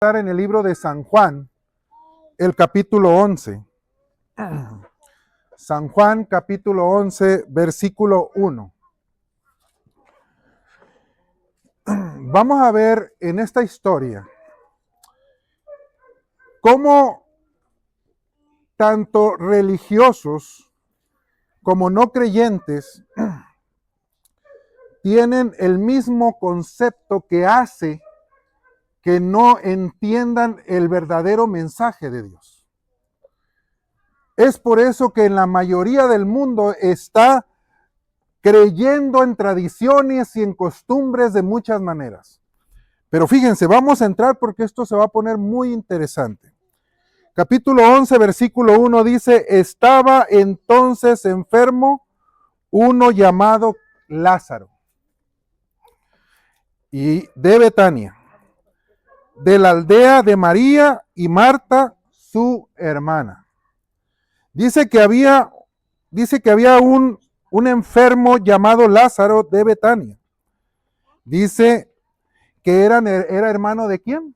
estar en el libro de San Juan, el capítulo 11. San Juan, capítulo 11, versículo 1. Vamos a ver en esta historia cómo tanto religiosos como no creyentes tienen el mismo concepto que hace que no entiendan el verdadero mensaje de Dios. Es por eso que en la mayoría del mundo está creyendo en tradiciones y en costumbres de muchas maneras. Pero fíjense, vamos a entrar porque esto se va a poner muy interesante. Capítulo 11, versículo 1 dice, estaba entonces enfermo uno llamado Lázaro, y de Betania, de la aldea de María y Marta, su hermana. Dice que había un enfermo llamado Lázaro de Betania. Dice que era hermano de ¿quién?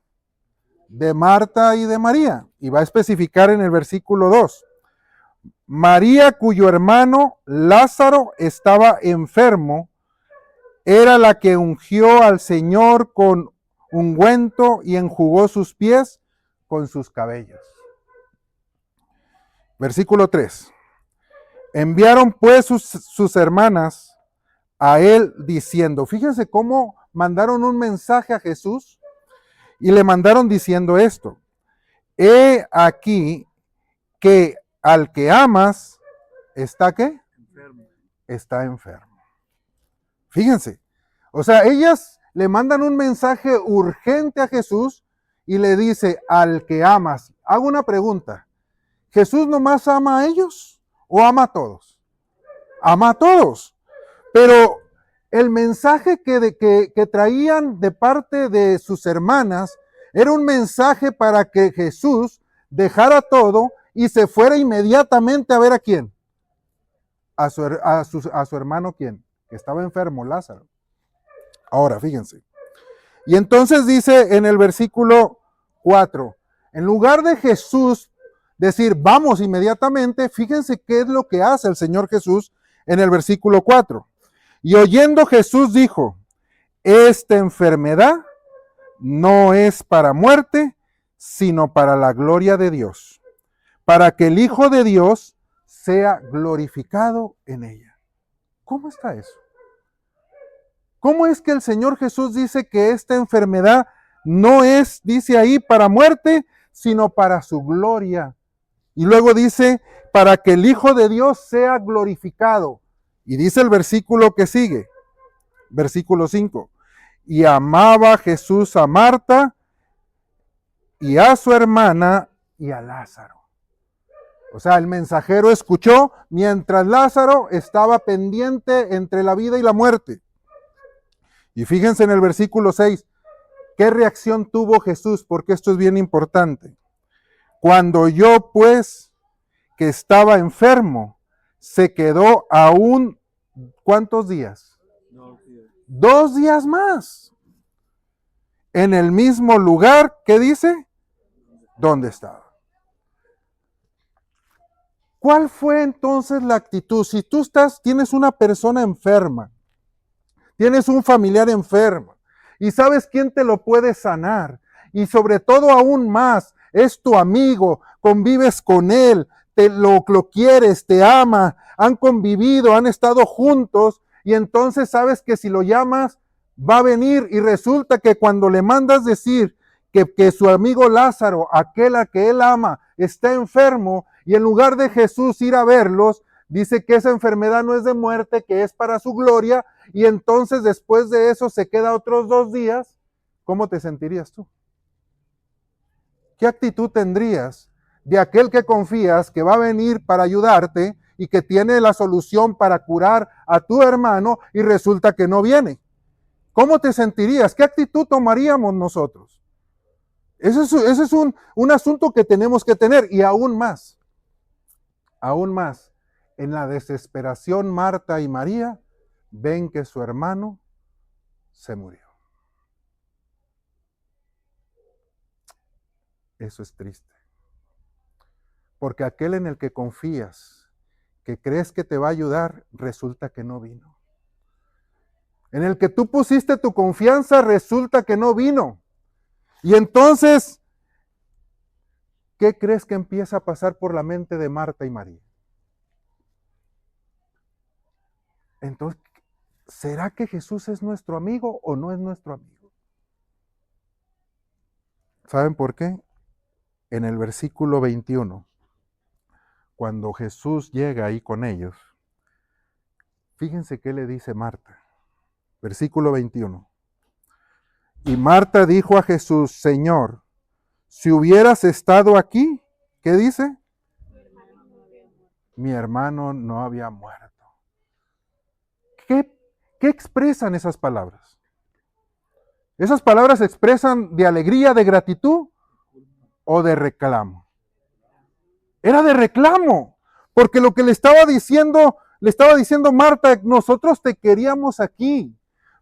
De Marta y de María. Y va a especificar en el versículo 2. María, cuyo hermano Lázaro estaba enfermo, era la que ungió al Señor con ungüento y enjugó sus pies con sus cabellos. Versículo 3. Enviaron pues sus hermanas a él diciendo, fíjense cómo mandaron un mensaje a Jesús y le mandaron diciendo esto, he aquí que al que amas, ¿está qué? Enfermo. Está enfermo. Fíjense, o sea, ellas le mandan un mensaje urgente a Jesús y le dice, al que amas. Hago una pregunta, ¿Jesús nomás ama a ellos o ama a todos? Ama a todos, pero el mensaje que traían de parte de sus hermanas era un mensaje para que Jesús dejara todo y se fuera inmediatamente a ver a quién. A su hermano, ¿quién? Que estaba enfermo, Lázaro. Ahora, fíjense. Y entonces dice en el versículo 4, en lugar de Jesús decir, vamos inmediatamente, fíjense qué es lo que hace el Señor Jesús en el versículo 4. Y oyendo Jesús dijo, esta enfermedad no es para muerte, sino para la gloria de Dios, para que el Hijo de Dios sea glorificado en ella. ¿Cómo está eso? ¿Cómo es que el Señor Jesús dice que esta enfermedad no es, dice ahí, para muerte, sino para su gloria? Y luego dice, para que el Hijo de Dios sea glorificado. Y dice el versículo que sigue, versículo 5. Y amaba Jesús a Marta y a su hermana y a Lázaro. O sea, el mensajero escuchó mientras Lázaro estaba pendiente entre la vida y la muerte. Y fíjense en el versículo 6, ¿qué reacción tuvo Jesús? Porque esto es bien importante. Cuando yo, pues, que estaba enfermo, se quedó aún, ¿cuántos días? 2 días más. En el mismo lugar, ¿qué dice? ¿Dónde estaba? ¿Cuál fue entonces la actitud? Si tú tienes una persona enferma, tienes un familiar enfermo y sabes quién te lo puede sanar, y sobre todo aún más, es tu amigo, convives con él, lo quieres, te ama, han convivido, han estado juntos, y entonces sabes que si lo llamas, va a venir, y resulta que cuando le mandas decir que su amigo Lázaro, aquel a que él ama, está enfermo, y en lugar de Jesús ir a verlos, dice que esa enfermedad no es de muerte, que es para su gloria, y entonces después de eso se queda otros 2 días, ¿cómo te sentirías tú? ¿Qué actitud tendrías de aquel que confías que va a venir para ayudarte y que tiene la solución para curar a tu hermano y resulta que no viene? ¿Cómo te sentirías? ¿Qué actitud tomaríamos nosotros? Ese es un asunto que tenemos que tener, y aún más, en la desesperación Marta y María ven que su hermano se murió. Eso es triste. Porque aquel en el que confías, que crees que te va a ayudar, resulta que no vino. En el que tú pusiste tu confianza, resulta que no vino. Y entonces, ¿qué crees que empieza a pasar por la mente de Marta y María? Entonces, ¿será que Jesús es nuestro amigo o no es nuestro amigo? ¿Saben por qué? En el versículo 21, cuando Jesús llega ahí con ellos, fíjense qué le dice Marta. Versículo 21. Y Marta dijo a Jesús, Señor, si hubieras estado aquí, ¿qué dice? Mi hermano no había muerto. ¿Qué expresan esas palabras? ¿Esas palabras expresan de alegría, de gratitud o de reclamo? Era de reclamo, porque lo que le estaba diciendo Marta, nosotros te queríamos aquí.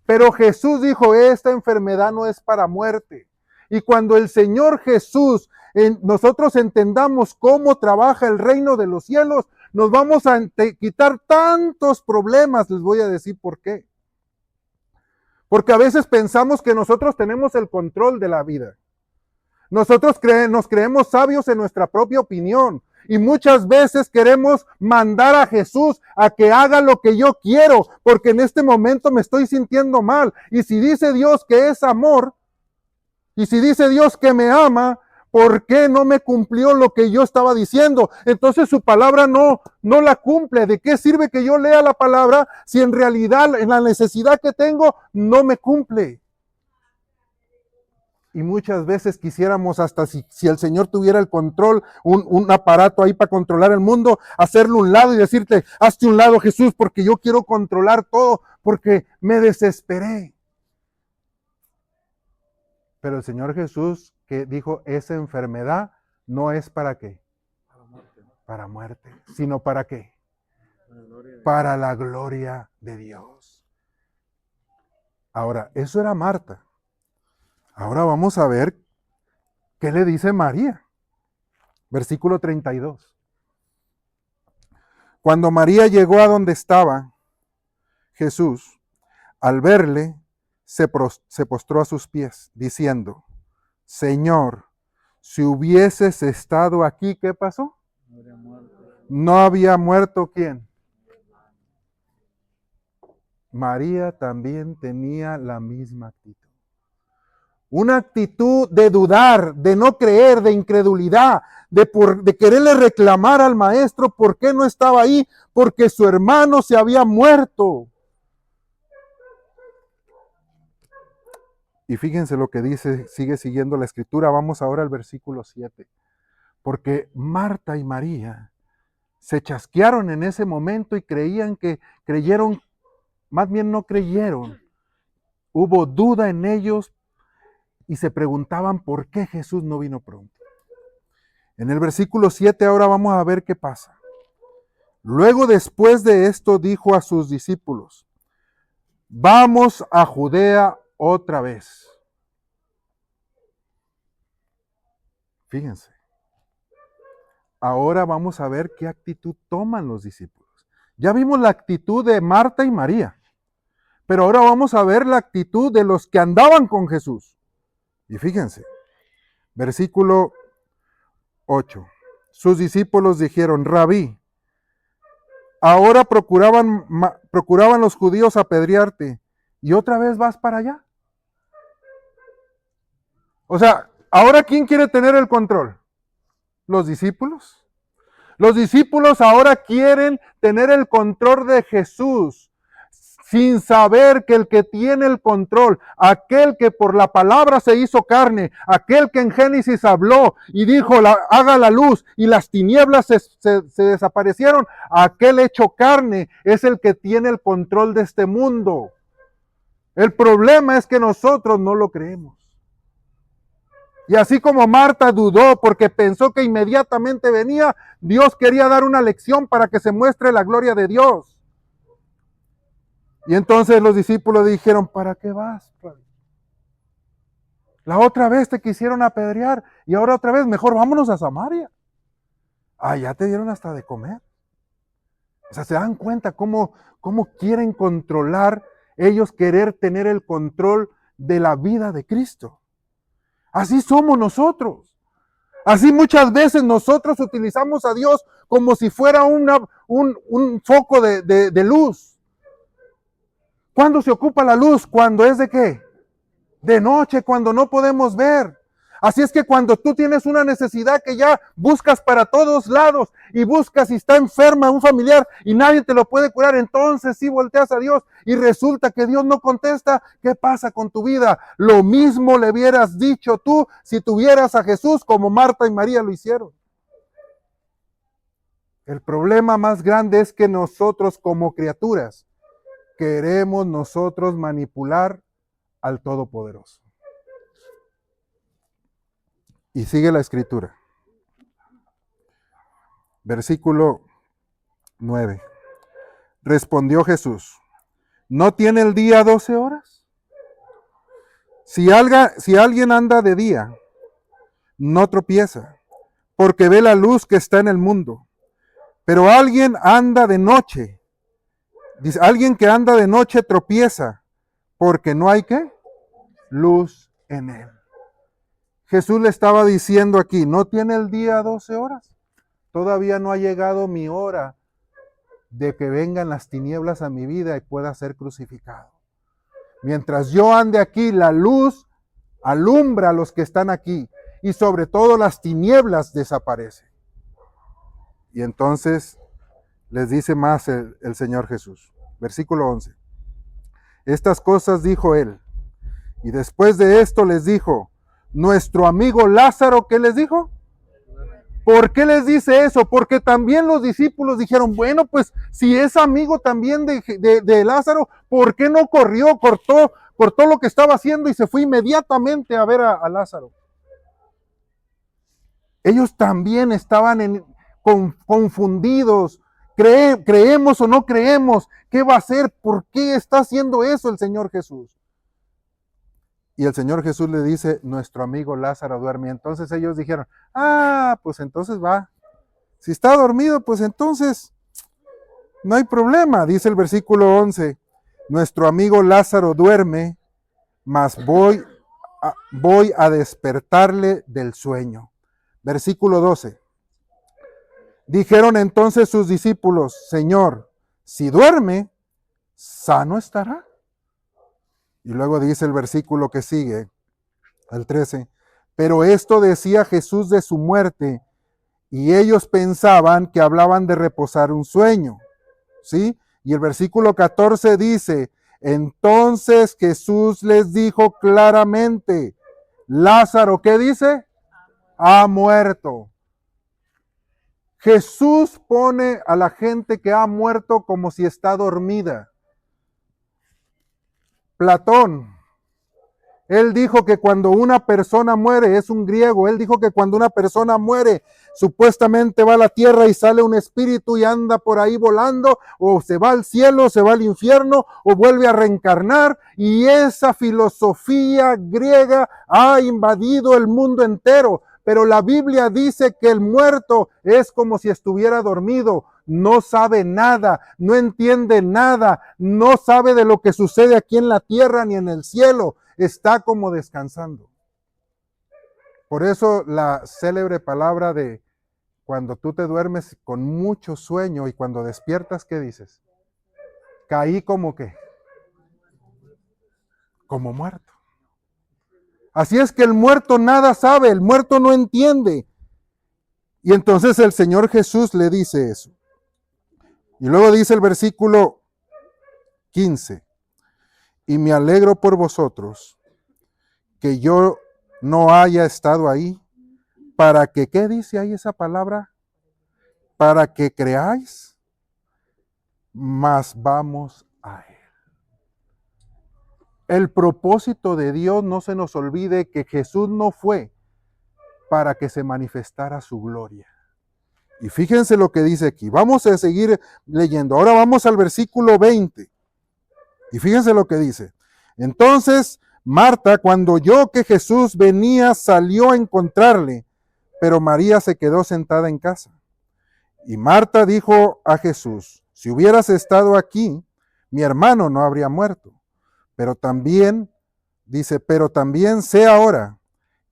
Pero Jesús dijo, esta enfermedad no es para muerte. Y cuando el Señor Jesús, nosotros entendamos cómo trabaja el reino de los cielos, nos vamos a quitar tantos problemas. Les voy a decir por qué. Porque a veces pensamos que nosotros tenemos el control de la vida. Nosotros nos creemos sabios en nuestra propia opinión. Y muchas veces queremos mandar a Jesús a que haga lo que yo quiero, porque en este momento me estoy sintiendo mal. Y si dice Dios que es amor, y si dice Dios que me ama, ¿por qué no me cumplió lo que yo estaba diciendo? Entonces su palabra no la cumple. ¿De qué sirve que yo lea la palabra si en realidad en la necesidad que tengo no me cumple? Y muchas veces quisiéramos, hasta si el Señor tuviera el control, un aparato ahí para controlar el mundo, hacerlo un lado y decirte, hazte un lado Jesús, porque yo quiero controlar todo, porque me desesperé. Pero el Señor Jesús que dijo, esa enfermedad no es para qué, para muerte, sino para qué, para la gloria de Dios. Ahora, eso era Marta. Ahora vamos a ver qué le dice María. Versículo 32. Cuando María llegó a donde estaba Jesús, al verle, se postró a sus pies, diciendo, Señor, si hubieses estado aquí, ¿qué pasó? No había muerto ¿quién? María también tenía la misma actitud. Una actitud de dudar, de no creer, de incredulidad, de quererle reclamar al maestro por qué no estaba ahí, porque su hermano se había muerto. Y fíjense lo que dice, sigue siguiendo la escritura. Vamos ahora al versículo 7. Porque Marta y María se chasquearon en ese momento y creyeron, más bien no creyeron. Hubo duda en ellos y se preguntaban por qué Jesús no vino pronto. En el versículo 7 ahora vamos a ver qué pasa. Luego después de esto dijo a sus discípulos, vamos a Judea otra vez. Fíjense. Ahora vamos a ver qué actitud toman los discípulos. Ya vimos la actitud de Marta y María, pero ahora vamos a ver la actitud de los que andaban con Jesús. Y fíjense, versículo 8. Sus discípulos dijeron, Rabí, ahora procuraban los judíos apedrearte, ¿y otra vez vas para allá? O sea, ¿ahora quién quiere tener el control? ¿Los discípulos? Los discípulos ahora quieren tener el control de Jesús, sin saber que el que tiene el control, aquel que por la palabra se hizo carne, aquel que en Génesis habló y dijo, haga la luz, y las tinieblas se desaparecieron, aquel hecho carne es el que tiene el control de este mundo. El problema es que nosotros no lo creemos. Y así como Marta dudó porque pensó que inmediatamente venía, Dios quería dar una lección para que se muestre la gloria de Dios. Y entonces los discípulos dijeron, ¿para qué vas, Rabí? La otra vez te quisieron apedrear y ahora otra vez, mejor vámonos a Samaria. Ya te dieron hasta de comer. O sea, se dan cuenta cómo quieren controlar, ellos querer tener el control de la vida de Cristo. Así somos nosotros. Así muchas veces nosotros utilizamos a Dios como si fuera un foco de luz. ¿Cuándo se ocupa la luz? ¿Cuando es de qué? De noche, cuando no podemos ver. Así es que cuando tú tienes una necesidad que ya buscas para todos lados y buscas si está enferma un familiar y nadie te lo puede curar, entonces sí volteas a Dios y resulta que Dios no contesta, ¿qué pasa con tu vida? Lo mismo le hubieras dicho tú si tuvieras a Jesús como Marta y María lo hicieron. El problema más grande es que nosotros como criaturas queremos nosotros manipular al Todopoderoso. Y sigue la escritura. Versículo 9. Respondió Jesús, ¿no tiene el día 12 horas? Si alguien anda de día, no tropieza, porque ve la luz que está en el mundo. Pero alguien anda de noche. Dice, alguien que anda de noche tropieza, porque no hay ¿qué? Luz en él. Jesús le estaba diciendo aquí, ¿no tiene el día 12 horas? Todavía no ha llegado mi hora de que vengan las tinieblas a mi vida y pueda ser crucificado. Mientras yo ande aquí, la luz alumbra a los que están aquí y sobre todo las tinieblas desaparecen. Y entonces les dice más el Señor Jesús. Versículo 11. Estas cosas dijo él. Y después de esto les dijo, nuestro amigo Lázaro, ¿qué les dijo? ¿Por qué les dice eso? Porque también los discípulos dijeron, bueno, pues si es amigo también de Lázaro, ¿por qué no corrió, cortó lo que estaba haciendo y se fue inmediatamente a ver a Lázaro? Ellos también estaban confundidos. ¿Creemos o no creemos? ¿Qué va a hacer? ¿Por qué está haciendo eso el Señor Jesús? Y el Señor Jesús le dice, nuestro amigo Lázaro duerme. Entonces ellos dijeron, pues entonces va. Si está dormido, pues entonces no hay problema. Dice el versículo 11, nuestro amigo Lázaro duerme, mas voy a despertarle del sueño. Versículo 12. Dijeron entonces sus discípulos, Señor, si duerme, sano estará. Y luego dice el versículo que sigue, el 13, pero esto decía Jesús de su muerte, y ellos pensaban que hablaban de reposar un sueño, ¿sí? Y el versículo 14 dice, entonces Jesús les dijo claramente, Lázaro, ¿qué dice? Ha muerto. Jesús pone a la gente que ha muerto como si está dormida. Platón, él dijo que cuando una persona muere, es un griego, él dijo que cuando una persona muere, supuestamente va a la tierra y sale un espíritu y anda por ahí volando, o se va al cielo, se va al infierno, o vuelve a reencarnar, y esa filosofía griega ha invadido el mundo entero. Pero la Biblia dice que el muerto es como si estuviera dormido, no sabe nada, no entiende nada, no sabe de lo que sucede aquí en la tierra ni en el cielo, está como descansando. Por eso la célebre palabra de cuando tú te duermes con mucho sueño y cuando despiertas, ¿qué dices? Caí como ¿qué? Como muerto. Así es que el muerto nada sabe, el muerto no entiende. Y entonces el Señor Jesús le dice eso. Y luego dice el versículo 15, y me alegro por vosotros que yo no haya estado ahí, para que, ¿qué dice ahí esa palabra? Para que creáis, mas vamos a Él. El propósito de Dios, no se nos olvide que Jesús no fue para que se manifestara su gloria. Y fíjense lo que dice aquí. Vamos a seguir leyendo. Ahora vamos al versículo 20. Y fíjense lo que dice. Entonces Marta, cuando oyó que Jesús venía, salió a encontrarle, pero María se quedó sentada en casa. Y Marta dijo a Jesús, si hubieras estado aquí, mi hermano no habría muerto. Pero también, dice, pero también sé ahora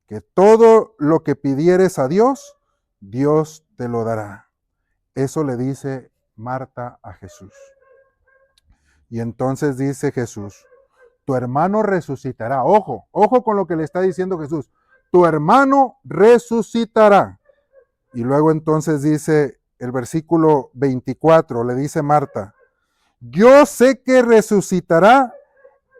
que todo lo que pidieres a Dios, Dios te lo dará. Eso le dice Marta a Jesús. Y entonces dice Jesús, tu hermano resucitará. Ojo, ojo con lo que le está diciendo Jesús. Tu hermano resucitará. Y luego entonces dice el versículo 24, le dice Marta, yo sé que resucitará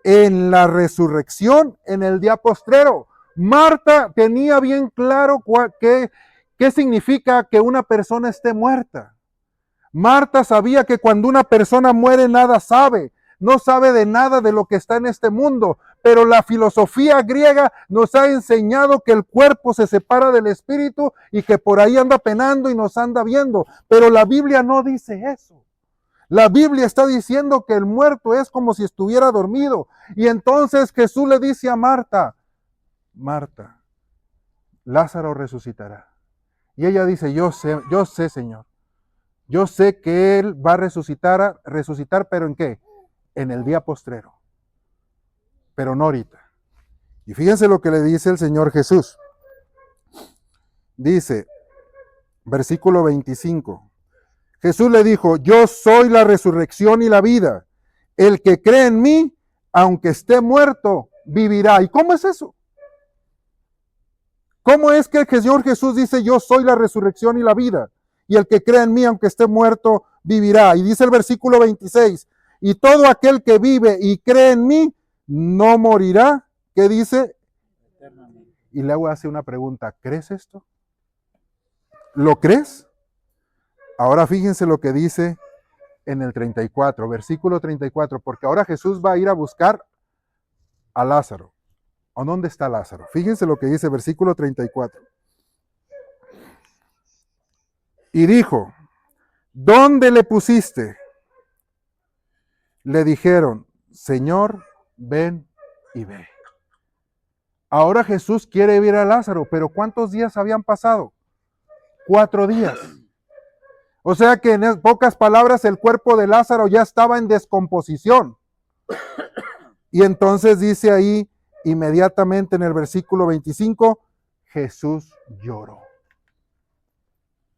en la resurrección en el día postrero. Marta tenía bien claro qué significa que una persona esté muerta. Marta sabía que cuando una persona muere nada sabe, no sabe de nada de lo que está en este mundo, pero la filosofía griega nos ha enseñado que el cuerpo se separa del espíritu y que por ahí anda penando y nos anda viendo, pero la Biblia no dice eso. La Biblia está diciendo que el muerto es como si estuviera dormido. Y entonces Jesús le dice a Marta, Marta, Lázaro resucitará. Y ella dice, yo sé, Señor. Yo sé que Él va a resucitar, pero ¿en qué? En el día postrero. Pero no ahorita. Y fíjense lo que le dice el Señor Jesús. Dice, versículo 25. Jesús le dijo, yo soy la resurrección y la vida. El que cree en mí, aunque esté muerto, vivirá. ¿Y cómo es eso? ¿Cómo es que el Señor Jesús dice, yo soy la resurrección y la vida? Y el que cree en mí, aunque esté muerto, vivirá. Y dice el versículo 26, y todo aquel que vive y cree en mí, no morirá. ¿Qué dice? Eternamente. Y luego hace una pregunta, ¿crees esto? ¿Lo crees? Ahora fíjense lo que dice en el 34, versículo 34, porque ahora Jesús va a ir a buscar a Lázaro. ¿O dónde está Lázaro? Fíjense lo que dice versículo 34. Y dijo, ¿dónde le pusiste? Le dijeron, Señor, ven y ve. Ahora Jesús quiere ver a Lázaro, pero ¿cuántos días habían pasado? 4 días. O sea que en pocas palabras el cuerpo de Lázaro ya estaba en descomposición. Y entonces dice ahí inmediatamente en el versículo 25, Jesús lloró.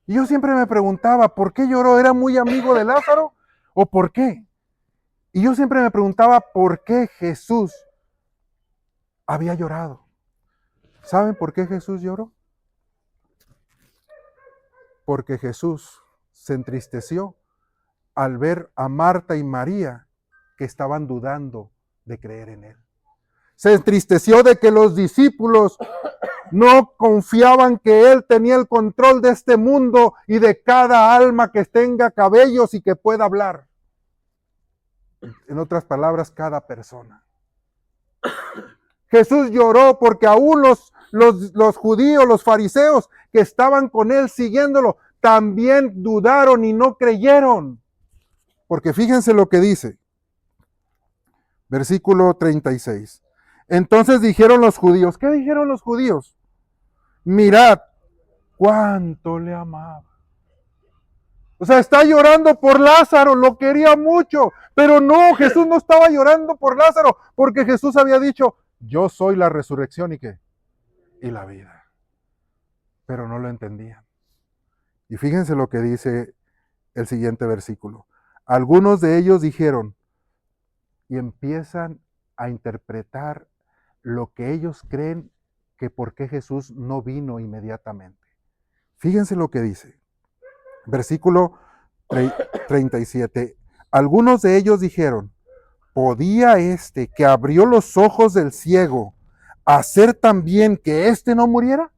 Y yo siempre me preguntaba, ¿por qué lloró? ¿Era muy amigo de Lázaro? ¿O por qué? Y yo siempre me preguntaba, ¿por qué Jesús había llorado? ¿Saben por qué Jesús lloró? Porque Jesús se entristeció al ver a Marta y María que estaban dudando de creer en Él. Se entristeció de que los discípulos no confiaban que Él tenía el control de este mundo y de cada alma que tenga cabellos y que pueda hablar. En otras palabras, cada persona. Jesús lloró porque aún los judíos, los fariseos que estaban con Él siguiéndolo, también dudaron y no creyeron. Porque fíjense lo que dice. Versículo 36. Entonces dijeron los judíos, ¿qué dijeron los judíos? Mirad cuánto le amaba. O sea, está llorando por Lázaro, lo quería mucho, pero no, Jesús no estaba llorando por Lázaro, porque Jesús había dicho, yo soy la resurrección y ¿qué? Y la vida. Pero no lo entendían. Y fíjense lo que dice el siguiente versículo. Algunos de ellos dijeron, y empiezan a interpretar lo que ellos creen que por qué Jesús no vino inmediatamente. Fíjense lo que dice. Versículo 37. Algunos de ellos dijeron, ¿podía este que abrió los ojos del ciego hacer también que éste no muriera?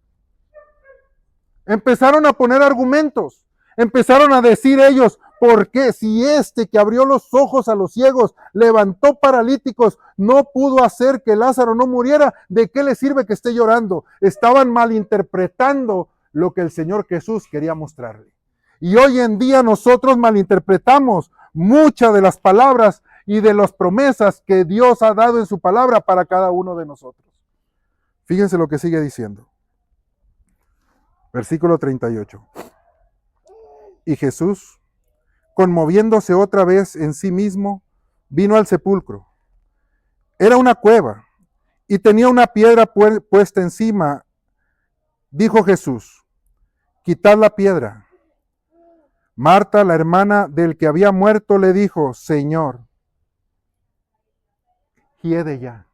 Empezaron a poner argumentos. Empezaron a decir ellos, ¿por qué? Si este que abrió los ojos a los ciegos, levantó paralíticos, no pudo hacer que Lázaro no muriera, ¿de qué le sirve que esté llorando? Estaban malinterpretando lo que el Señor Jesús quería mostrarle. Y hoy en día nosotros malinterpretamos muchas de las palabras y de las promesas que Dios ha dado en su palabra para cada uno de nosotros. Fíjense lo que sigue diciendo. Versículo 38. Y Jesús, conmoviéndose otra vez en sí mismo, vino al sepulcro. Era una cueva y tenía una piedra puesta encima. Dijo Jesús, quitad la piedra. Marta, la hermana del que había muerto, le dijo, Señor, hiede ya.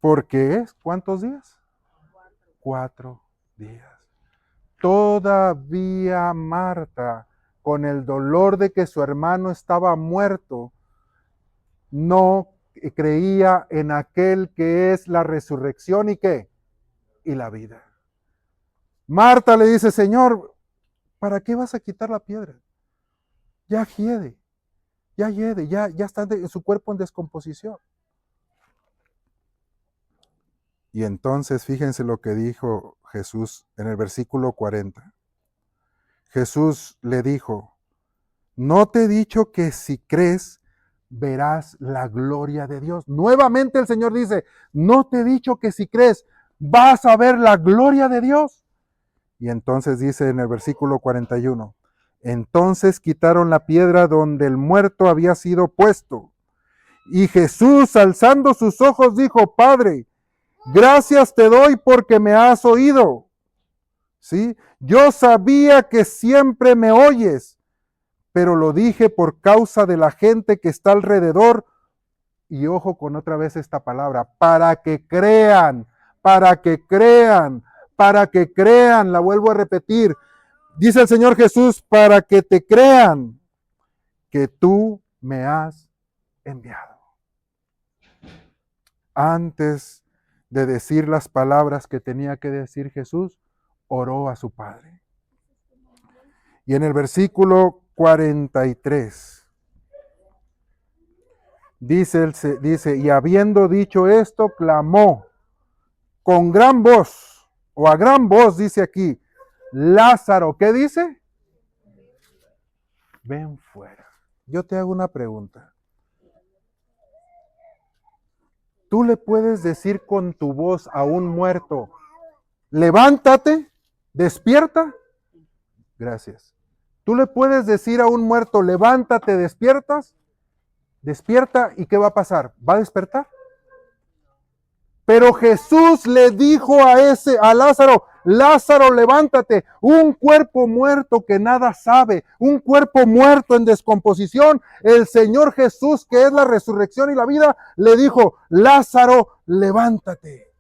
Porque es, ¿cuántos días? 4 días. Todavía Marta, con el dolor de que su hermano estaba muerto, no creía en aquel que es la resurrección y qué, y la vida. Marta le dice, Señor, ¿para qué vas a quitar la piedra? Ya hiede, ya está en su cuerpo en descomposición. Y entonces fíjense lo que dijo Jesús en el versículo 40. Jesús le dijo, ¿no te he dicho que si crees verás la gloria de Dios? Nuevamente el Señor dice, ¿no te he dicho que si crees vas a ver la gloria de Dios? Y entonces dice en el versículo 41, entonces quitaron la piedra donde el muerto había sido puesto. Y Jesús, alzando sus ojos, dijo, Padre, gracias te doy porque me has oído. ¿Sí? Yo sabía que siempre me oyes, pero lo dije por causa de la gente que está alrededor. Y ojo con otra vez esta palabra, para que crean, la vuelvo a repetir. Dice el Señor Jesús, para que te crean que tú me has enviado. Antes de decir las palabras que tenía que decir Jesús, oró a su Padre. Y en el versículo 43, dice, y habiendo dicho esto, clamó con gran voz, o a gran voz, dice aquí, Lázaro, ¿qué dice? Ven fuera. Yo te hago una pregunta. ¿Tú le puedes decir con tu voz a un muerto, levántate, despierta? Gracias. ¿Tú le puedes decir a un muerto, levántate, despiertas? Despierta, ¿y qué va a pasar? ¿Va a despertar? Pero Jesús le dijo a Lázaro, Lázaro, levántate. Un cuerpo muerto que nada sabe, un cuerpo muerto en descomposición. El Señor Jesús, que es la resurrección y la vida, le dijo, Lázaro, levántate.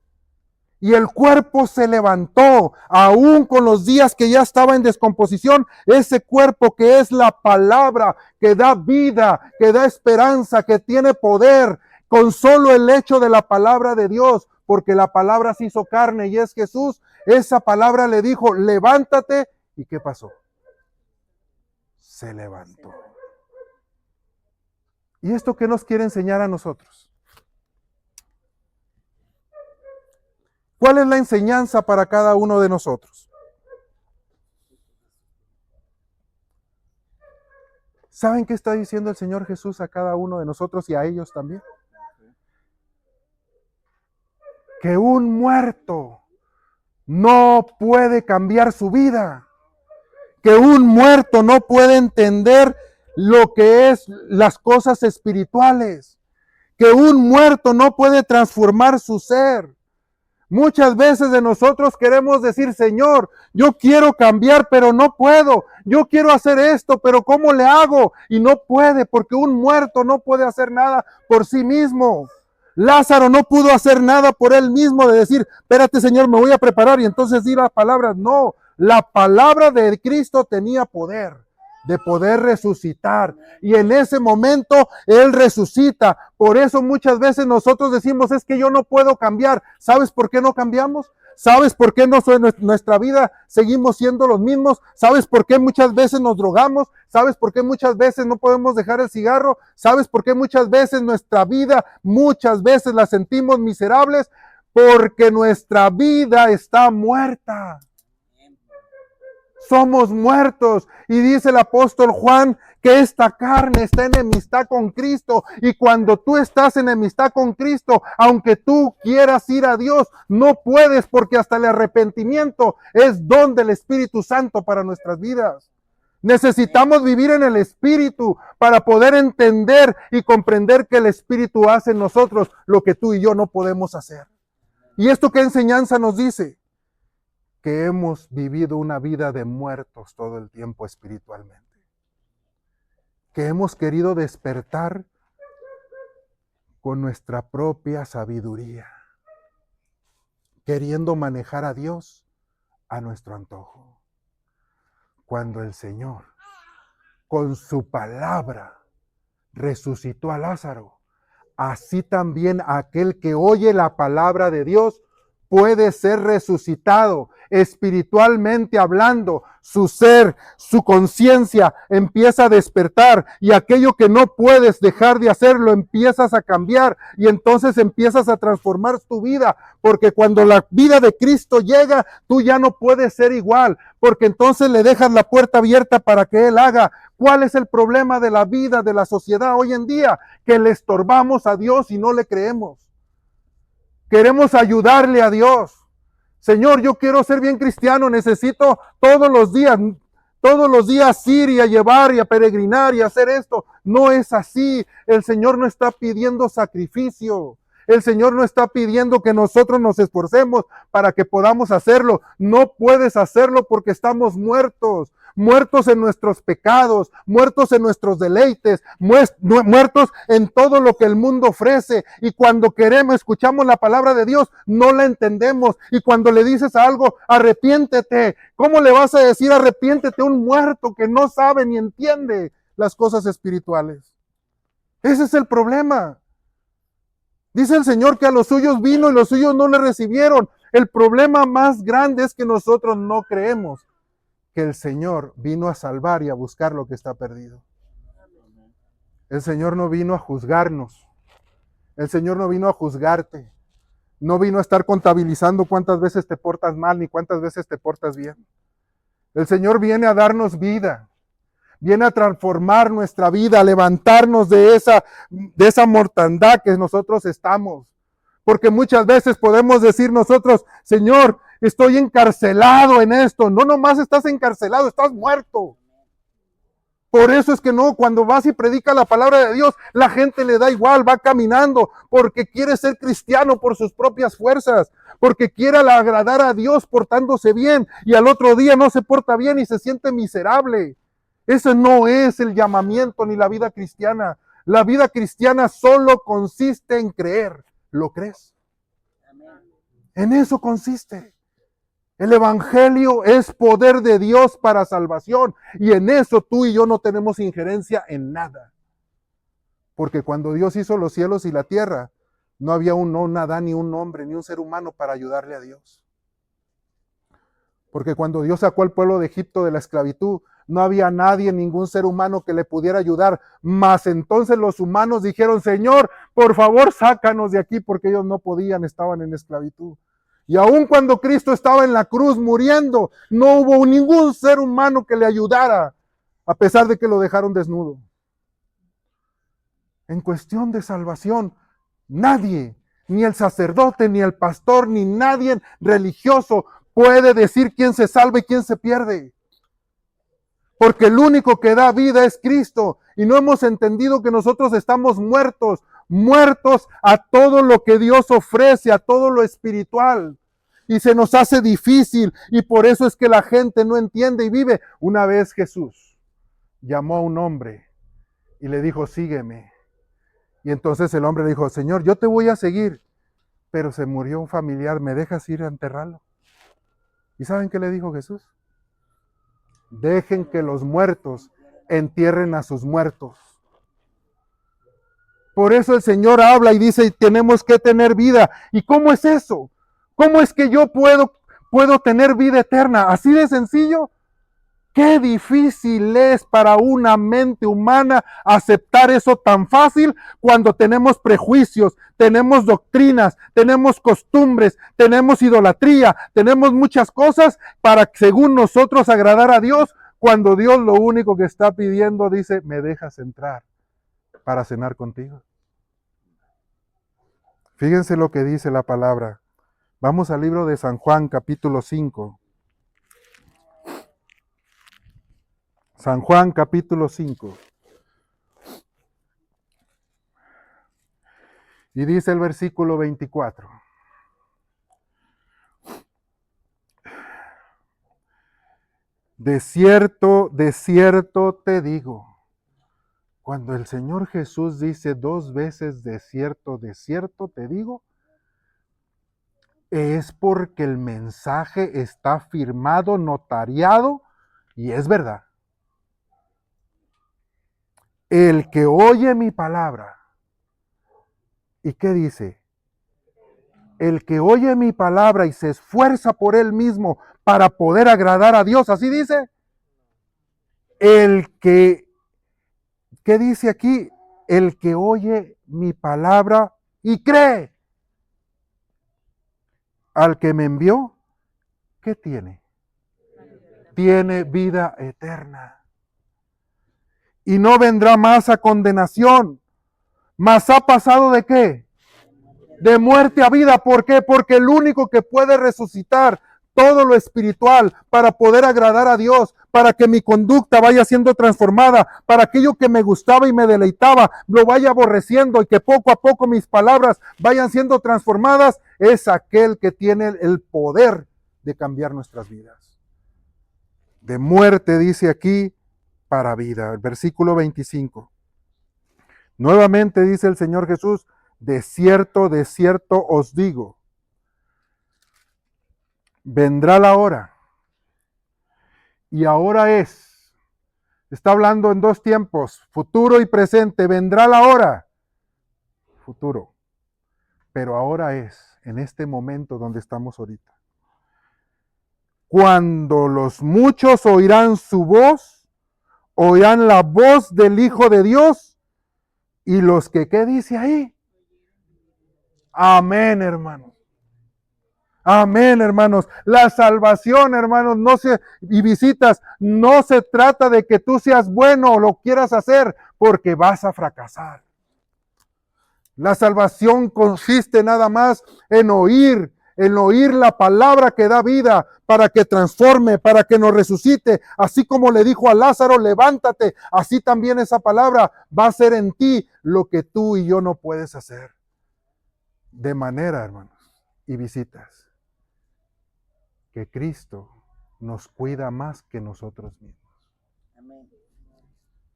Y el cuerpo se levantó, aún con los días que ya estaba en descomposición. Ese cuerpo que es la palabra, que da vida, que da esperanza, que tiene poder, con solo el hecho de la palabra de Dios, porque la palabra se hizo carne y es Jesús. Esa palabra le dijo, levántate. ¿Y qué pasó? Se levantó. ¿Y esto qué nos quiere enseñar a nosotros? ¿Cuál es la enseñanza para cada uno de nosotros? ¿Saben qué está diciendo el Señor Jesús a cada uno de nosotros y a ellos también? Que un muerto no puede cambiar su vida. Que un muerto no puede entender lo que es las cosas espirituales. Que un muerto no puede transformar su ser. Muchas veces de nosotros queremos decir, Señor, yo quiero cambiar, pero no puedo. Yo quiero hacer esto, pero ¿cómo le hago? Y no puede, porque un muerto no puede hacer nada por sí mismo. Lázaro no pudo hacer nada por él mismo de decir, espérate, Señor, me voy a preparar y entonces di las palabras. No, la palabra de Cristo tenía poder de poder resucitar. Y en ese momento Él resucita. Por eso muchas veces nosotros decimos, es que yo no puedo cambiar. ¿Sabes por qué no cambiamos? ¿Sabes por qué nuestra vida seguimos siendo los mismos? ¿Sabes por qué muchas veces nos drogamos? ¿Sabes por qué muchas veces no podemos dejar el cigarro? ¿Sabes por qué muchas veces nuestra vida, muchas veces la sentimos miserables? Porque nuestra vida está muerta. Somos muertos. Y dice el apóstol Juan que esta carne está en enemistad con Cristo. Y cuando tú estás en enemistad con Cristo, aunque tú quieras ir a Dios, no puedes, porque hasta el arrepentimiento es don del Espíritu Santo para nuestras vidas. Necesitamos vivir en el Espíritu para poder entender y comprender que el Espíritu hace en nosotros lo que tú y yo no podemos hacer. ¿Y esto qué enseñanza nos dice? Que hemos vivido una vida de muertos todo el tiempo espiritualmente. Que hemos querido despertar con nuestra propia sabiduría, queriendo manejar a Dios a nuestro antojo. Cuando el Señor, con su palabra, resucitó a Lázaro, así también aquel que oye la palabra de Dios puede ser resucitado. Espiritualmente hablando, su ser, su conciencia empieza a despertar, y aquello que no puedes dejar de hacerlo empiezas a cambiar, y entonces empiezas a transformar tu vida, porque cuando la vida de Cristo llega, tú ya no puedes ser igual, porque entonces le dejas la puerta abierta para que Él haga. ¿Cuál es el problema de la vida, de la sociedad hoy en día? Que le estorbamos a Dios y no le creemos. Queremos ayudarle a Dios. Señor, yo quiero ser bien cristiano, necesito todos los días ir y a llevar y a peregrinar y a hacer esto. No es así. El Señor no está pidiendo sacrificio. El Señor no está pidiendo que nosotros nos esforcemos para que podamos hacerlo. No puedes hacerlo porque estamos muertos. Muertos en nuestros pecados, muertos en nuestros deleites, muertos en todo lo que el mundo ofrece. Y cuando escuchamos la palabra de Dios, no la entendemos. Y cuando le dices a algo, arrepiéntete, ¿cómo le vas a decir arrepiéntete a un muerto que no sabe ni entiende las cosas espirituales? Ese es el problema. Dice el Señor que a los suyos vino y los suyos no le recibieron. El problema más grande es que nosotros no creemos que el Señor vino a salvar y a buscar lo que está perdido. El Señor no vino a juzgarnos. El Señor no vino a juzgarte. No vino a estar contabilizando cuántas veces te portas mal ni cuántas veces te portas bien. El Señor viene a darnos vida. Viene a transformar nuestra vida, a levantarnos de esa mortandad que nosotros estamos. Porque muchas veces podemos decir nosotros, Señor, estoy encarcelado en esto. No nomás estás encarcelado, estás muerto. Por eso es que no, cuando vas y predicas la palabra de Dios, la gente le da igual, va caminando, porque quiere ser cristiano por sus propias fuerzas, porque quiere agradar a Dios portándose bien, y al otro día no se porta bien y se siente miserable. Ese no es el llamamiento ni la vida cristiana. La vida cristiana solo consiste en creer. ¿Lo crees? En eso consiste. El evangelio es poder de Dios para salvación, y en eso tú y yo no tenemos injerencia en nada. Porque cuando Dios hizo los cielos y la tierra, no había un Adán, ni un hombre, ni un ser humano para ayudarle a Dios. Porque cuando Dios sacó al pueblo de Egipto de la esclavitud, no había nadie, ningún ser humano que le pudiera ayudar. Mas entonces los humanos dijeron, Señor, por favor, sácanos de aquí, porque ellos no podían, estaban en esclavitud. Y aun cuando Cristo estaba en la cruz muriendo, no hubo ningún ser humano que le ayudara, a pesar de que lo dejaron desnudo. En cuestión de salvación, nadie, ni el sacerdote, ni el pastor, ni nadie religioso puede decir quién se salva y quién se pierde. Porque el único que da vida es Cristo, y no hemos entendido que nosotros estamos muertos a todo lo que Dios ofrece, a todo lo espiritual. Y se nos hace difícil, y por eso es que la gente no entiende y vive. Una vez Jesús llamó a un hombre y le dijo, sígueme. Y entonces el hombre le dijo, Señor, yo te voy a seguir, pero se murió un familiar, ¿me dejas ir a enterrarlo? ¿Y saben qué le dijo Jesús? Dejen que los muertos entierren a sus muertos. Por eso el Señor habla y dice, tenemos que tener vida. ¿Y cómo es eso? ¿Cómo es que yo puedo tener vida eterna? ¿Así de sencillo? Qué difícil es para una mente humana aceptar eso tan fácil cuando tenemos prejuicios, tenemos doctrinas, tenemos costumbres, tenemos idolatría, tenemos muchas cosas para, según nosotros, agradar a Dios, Cuando Dios lo único que está pidiendo, dice, me dejas entrar para cenar contigo. Fíjense lo que dice la palabra. Vamos al libro de San Juan, capítulo 5. San Juan, capítulo 5. Y dice el versículo 24. De cierto te digo. Cuando el Señor Jesús dice 2 veces de cierto te digo, es porque el mensaje está firmado, notariado, y es verdad. El que oye mi palabra, ¿y qué dice? El que oye mi palabra y se esfuerza por él mismo para poder agradar a Dios, así dice. ¿Qué dice aquí? El que oye mi palabra y cree al que me envió, ¿qué tiene? Tiene vida eterna. Y no vendrá más a condenación, mas ha pasado ¿de qué? De muerte a vida. ¿Por qué? Porque el único que puede resucitar todo lo espiritual para poder agradar a Dios, para que mi conducta vaya siendo transformada, para aquello que me gustaba y me deleitaba, lo vaya aborreciendo y que poco a poco mis palabras vayan siendo transformadas, es aquel que tiene el poder de cambiar nuestras vidas. De muerte, dice aquí, para vida. El versículo 25. Nuevamente dice el Señor Jesús, de cierto os digo, vendrá la hora, y ahora es, está hablando en 2 tiempos, futuro y presente, vendrá la hora, futuro, pero ahora es, en este momento donde estamos ahorita, cuando los muchos oirán su voz, oirán la voz del Hijo de Dios, y los que, ¿qué dice ahí? Amén, hermanos. Amén, hermanos. La salvación, hermanos, y visitas, no se trata de que tú seas bueno o lo quieras hacer, porque vas a fracasar. La salvación consiste nada más en oír la palabra que da vida, para que transforme, para que nos resucite. Así como le dijo a Lázaro, levántate, así también esa palabra va a hacer en ti lo que tú y yo no puedes hacer. De manera, hermanos, y visitas, que Cristo nos cuida más que nosotros mismos. Amén.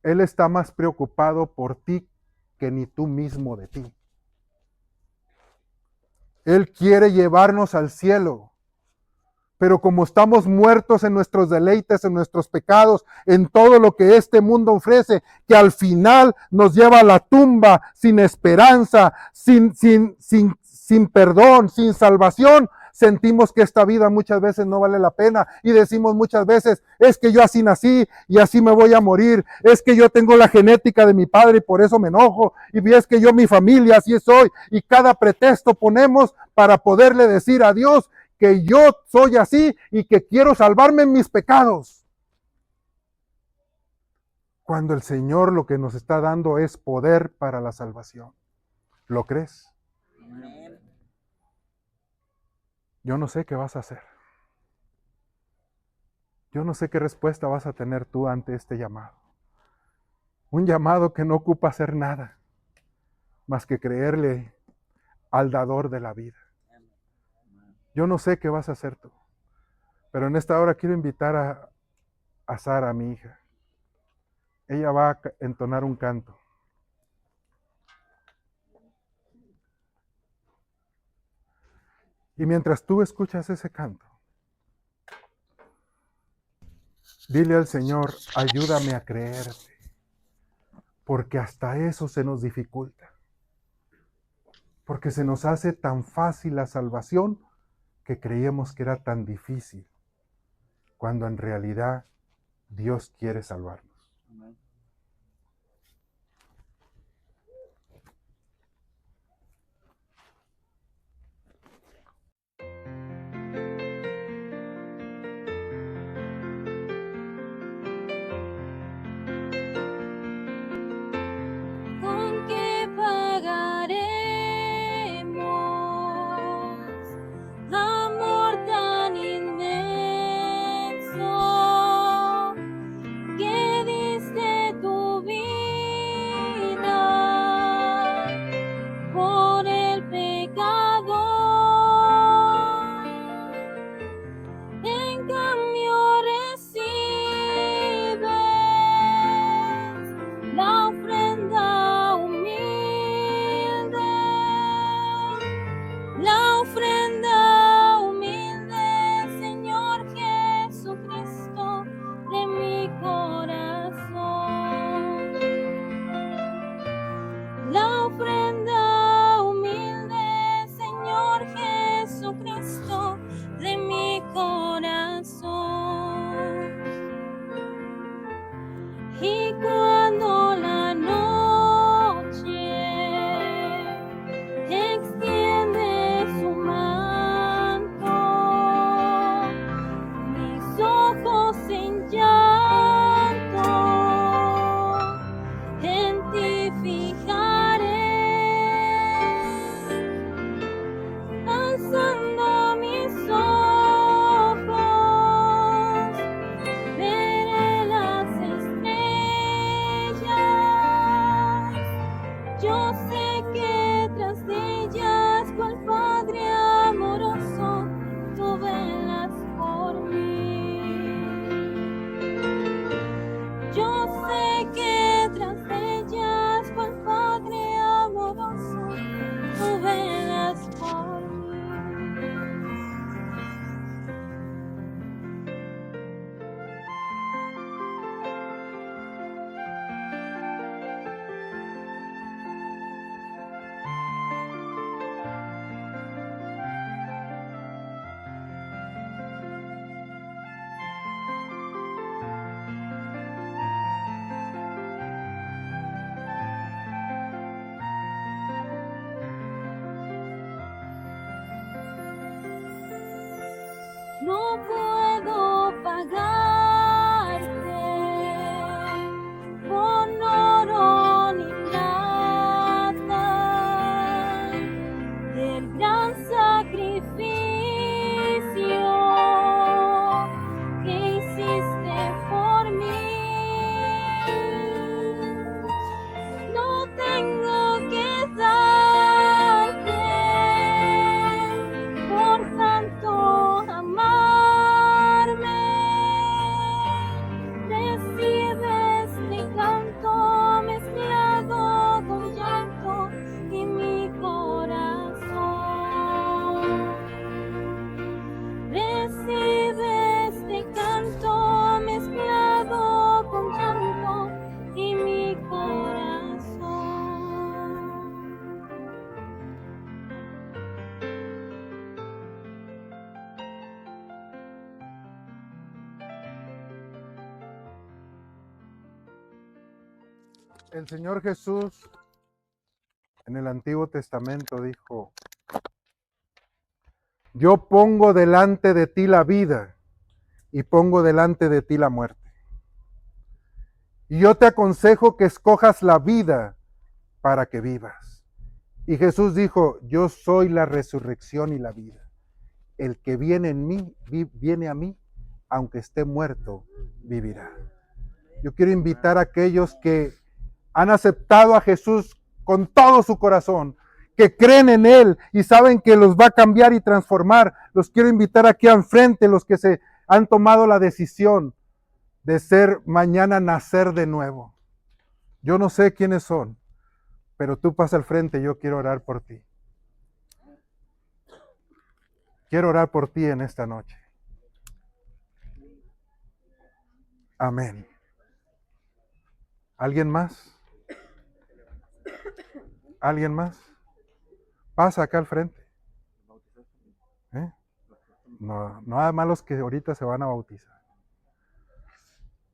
Él está más preocupado por ti que ni tú mismo de ti. Él quiere llevarnos al cielo, pero como estamos muertos en nuestros deleites, en nuestros pecados, en todo lo que este mundo ofrece, que al final nos lleva a la tumba sin esperanza, sin perdón, sin salvación, sentimos que esta vida muchas veces no vale la pena y decimos muchas veces, es que yo así nací y así me voy a morir, es que yo tengo la genética de mi padre y por eso me enojo, y es que yo mi familia así soy, y cada pretexto ponemos para poderle decir a Dios que yo soy así y que quiero salvarme en mis pecados. Cuando el Señor lo que nos está dando es poder para la salvación. ¿Lo crees? Amén. Yo no sé qué vas a hacer. Yo no sé qué respuesta vas a tener tú ante este llamado. Un llamado que no ocupa hacer nada más que creerle al dador de la vida. Yo no sé qué vas a hacer tú, pero en esta hora quiero invitar a Sara, mi hija. Ella va a entonar un canto. Y mientras tú escuchas ese canto, dile al Señor, ayúdame a creerte, porque hasta eso se nos dificulta. Porque se nos hace tan fácil la salvación que creíamos que era tan difícil, cuando en realidad Dios quiere salvarnos. Amén. no puedo pagarte con oro ni plata el gran sacrificio que hiciste por mí. No tengo que darte por tanto amarme. Recibe este canto mezclado con llanto y mi corazón. Recibe este canto mezclado con llanto y mi corazón. El Señor Jesús en el Antiguo Testamento dijo: yo pongo delante de ti la vida y pongo delante de ti la muerte. Y yo te aconsejo que escojas la vida para que vivas. Y Jesús dijo: yo soy la resurrección y la vida. El que viene en mí, viene a mí, aunque esté muerto, vivirá. Yo quiero invitar a aquellos que han aceptado a Jesús con todo su corazón, que creen en Él y saben que los va a cambiar y transformar. Los quiero invitar aquí al frente, los que se han tomado la decisión de ser mañana nacer de nuevo. Yo no sé quiénes son, pero tú pasa al frente, yo quiero orar por ti. Quiero orar por ti en esta noche. Amén. ¿Alguien más? ¿Alguien más? Pasa acá al frente. No, nada más los que ahorita se van a bautizar.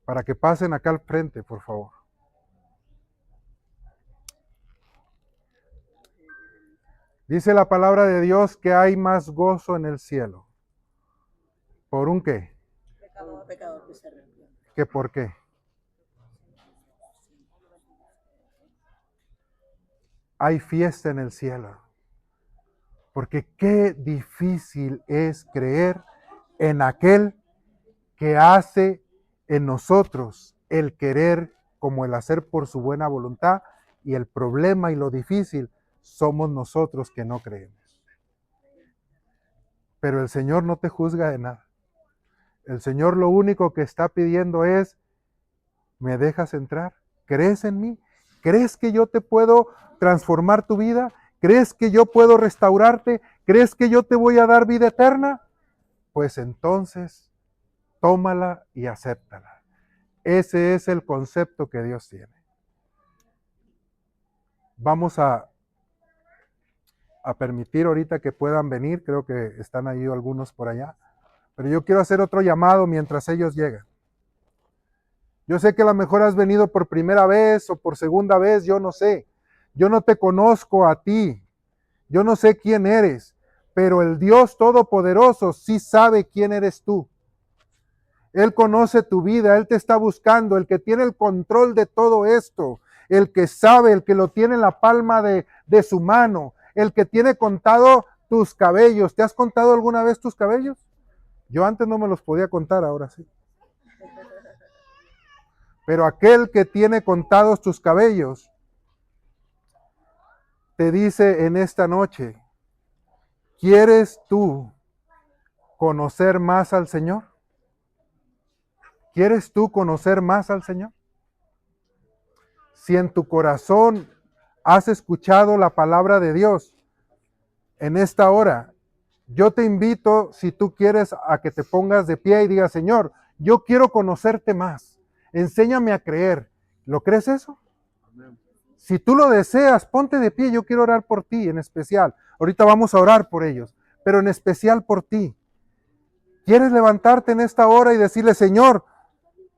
Para que pasen acá al frente, por favor. Dice la palabra de Dios que hay más gozo en el cielo. ¿Por un qué? Pecador que se arrepiente. ¿Qué por qué? Hay fiesta en el cielo. Porque qué difícil es creer en aquel que hace en nosotros el querer como el hacer por su buena voluntad, y el problema y lo difícil somos nosotros que no creemos. Pero el Señor no te juzga de nada. El Señor lo único que está pidiendo es: ¿me dejas entrar? ¿Crees en mí? ¿Crees que yo te puedo transformar tu vida? ¿Crees que yo puedo restaurarte? ¿Crees que yo te voy a dar vida eterna? Pues entonces, tómala y acéptala. Ese es el concepto que Dios tiene. Vamos a permitir ahorita que puedan venir. Creo que están ahí algunos por allá. Pero yo quiero hacer otro llamado mientras ellos llegan. Yo sé que a lo mejor has venido por primera vez o por segunda vez, yo no sé. Yo no te conozco a ti. Yo no sé quién eres. Pero el Dios Todopoderoso sí sabe quién eres tú. Él conoce tu vida, Él te está buscando, el que tiene el control de todo esto, el que sabe, el que lo tiene en la palma de su mano, el que tiene contado tus cabellos. ¿Te has contado alguna vez tus cabellos? Yo antes no me los podía contar, ahora sí. Pero aquel que tiene contados tus cabellos te dice en esta noche: ¿quieres tú conocer más al Señor? ¿Quieres tú conocer más al Señor? Si en tu corazón has escuchado la palabra de Dios, en esta hora, yo te invito, si tú quieres, a que te pongas de pie y digas: Señor, yo quiero conocerte más. Enséñame a creer. ¿Lo crees eso? Amén. Si tú lo deseas, ponte de pie. Yo quiero orar por ti en especial. Ahorita vamos a orar por ellos, pero en especial por ti. ¿Quieres levantarte en esta hora y decirle: Señor,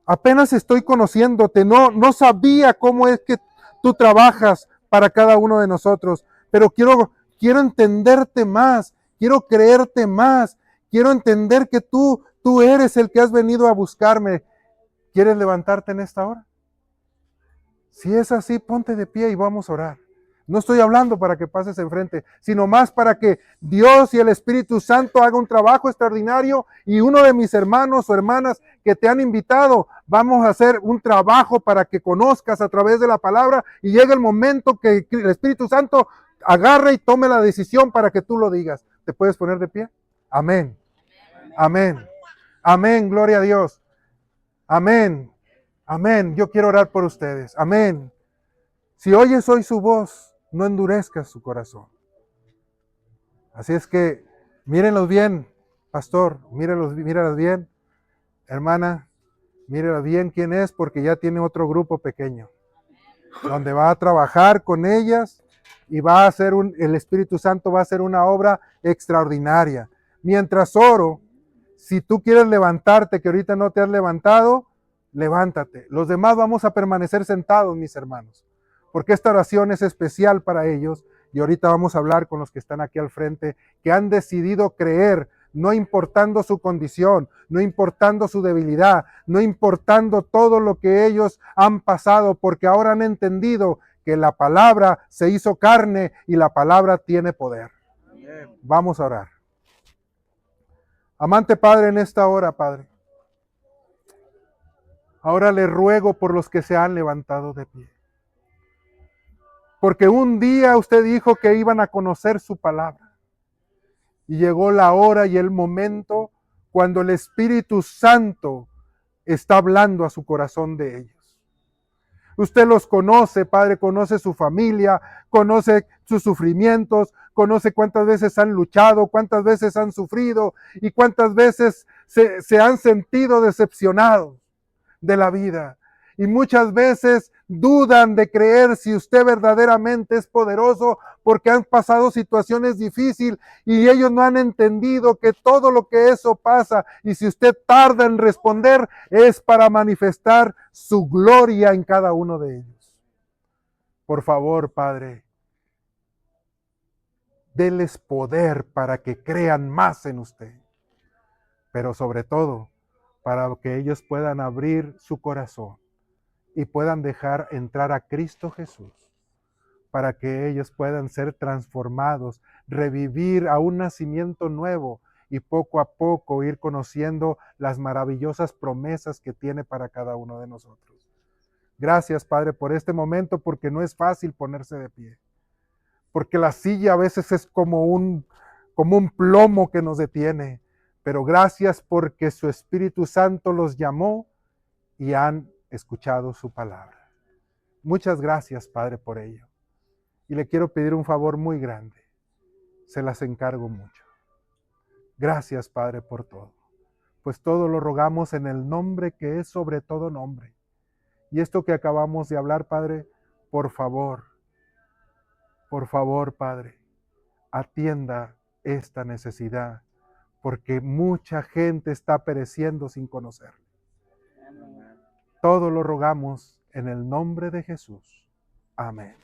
apenas estoy conociéndote, no sabía cómo es que tú trabajas para cada uno de nosotros, pero quiero entenderte más, quiero creerte más, quiero entender que tú eres el que has venido a buscarme. ¿Quieres levantarte en esta hora? Si es así, ponte de pie y vamos a orar. No estoy hablando para que pases enfrente, sino más para que Dios y el Espíritu Santo haga un trabajo extraordinario y uno de mis hermanos o hermanas que te han invitado, vamos a hacer un trabajo para que conozcas a través de la palabra y llegue el momento que el Espíritu Santo agarre y tome la decisión para que tú lo digas. ¿Te puedes poner de pie? Amén. Amén. Amén. Gloria a Dios. Amén. Amén. Yo quiero orar por ustedes. Amén. Si oyes hoy su voz, no endurezcas su corazón. Así es que mírenlos bien, pastor, mírenlos bien, hermana, mírenlos bien quién es, porque ya tiene otro grupo pequeño, donde va a trabajar con ellas y va a hacer el Espíritu Santo va a hacer una obra extraordinaria. Mientras oro, si tú quieres levantarte, que ahorita no te has levantado, levántate. Los demás vamos a permanecer sentados, mis hermanos, porque esta oración es especial para ellos y ahorita vamos a hablar con los que están aquí al frente, que han decidido creer, no importando su condición, no importando su debilidad, no importando todo lo que ellos han pasado, porque ahora han entendido que la palabra se hizo carne y la palabra tiene poder. Vamos a orar. Amante Padre, en esta hora, Padre, ahora le ruego por los que se han levantado de pie. Porque un día usted dijo que iban a conocer su palabra. Y llegó la hora y el momento cuando el Espíritu Santo está hablando a su corazón de ellos. Usted los conoce, Padre, conoce su familia, conoce sus sufrimientos, conoce cuántas veces han luchado, cuántas veces han sufrido y cuántas veces se han sentido decepcionados de la vida. Y muchas veces dudan de creer si usted verdaderamente es poderoso porque han pasado situaciones difíciles y ellos no han entendido que todo lo que eso pasa y si usted tarda en responder es para manifestar su gloria en cada uno de ellos. Por favor, Padre, denles poder para que crean más en usted, pero sobre todo para que ellos puedan abrir su corazón y puedan dejar entrar a Cristo Jesús, para que ellos puedan ser transformados, revivir a un nacimiento nuevo y poco a poco ir conociendo las maravillosas promesas que tiene para cada uno de nosotros. Gracias, Padre, por este momento, porque no es fácil ponerse de pie, porque la silla a veces es como un plomo que nos detiene, pero gracias porque su Espíritu Santo los llamó y han escuchado su palabra. Muchas gracias, Padre, por ello. Y le quiero pedir un favor muy grande. Se las encargo mucho. Gracias, Padre, por todo. Pues todo lo rogamos en el nombre que es sobre todo nombre. Y esto que acabamos de hablar, Padre, por favor, Padre, atienda esta necesidad, porque mucha gente está pereciendo sin conocerle. Todo lo rogamos en el nombre de Jesús. Amén.